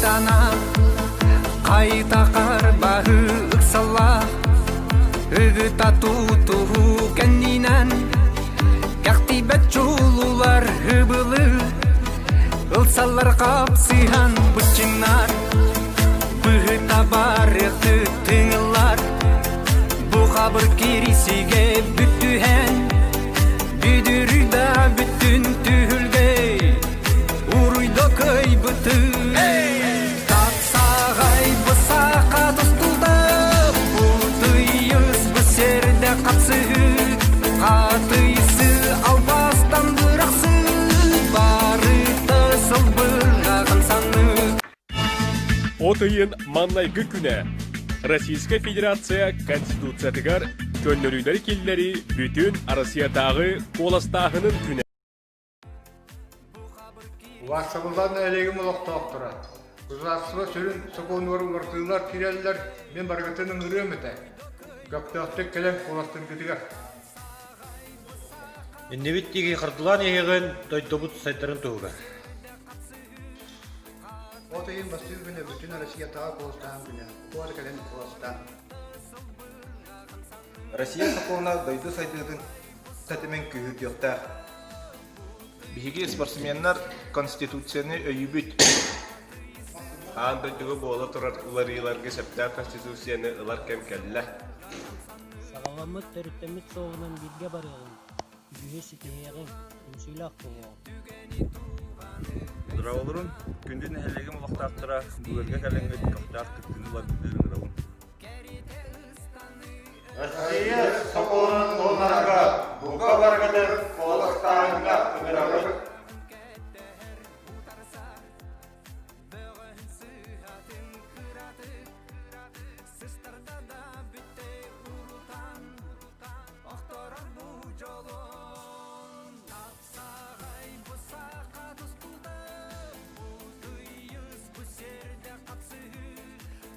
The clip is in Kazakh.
сана кайта карбары ыксала ыгыта туту кеннинен кактибет жолулар ыбылы ылсалар капсыхан бычыңнар быгыта барыкты тыңылар бу кабыр кирисиге бүттүһен бүдүрүда бүттүн түһүлгей уруйдо көйбүтү татсагай бысака тустулда бутыйыз бысерде капсы катыйсы албастан быраксы барыты сылбыраган саны Отыйын маннайгы күнә Российская Федерация Конституциятыгар көннөрүлөр киллери бүтүн Россиядагы коластагынын күнә. Васыбылдан әлегім ұлықтауық тұрады. Күзасыға сүрін сұқуынуырын ұртылар кирелілер мен барғытының үрем еті. Көптіқтік келем қоластын күтігер. Иннебиттеги қырдылан егін дойдобут сайтарын туға. Отыйын бастығы күні бүтін Россиятаға қолыстаған күні. Қуады кәлем қоластан. Россия сақуына дойды сайтының сәтімен күйі күйіқтар. Биһиги спортсменнар Конституцияны өйүбүт. Андыгы бола турар уларыйларга септа Конституцияны ылар кем келле. Сагаламыт төрүттөмүт соогунан бирге барыгын. Үйө ситегин үсүлак боло. Драулурун күндүн элегим улактактыра бүгөргө келенге токтак кыттынылар билдирин. Россия сақуынан қолнарға бұқа барғыды қолықтарыңға күмір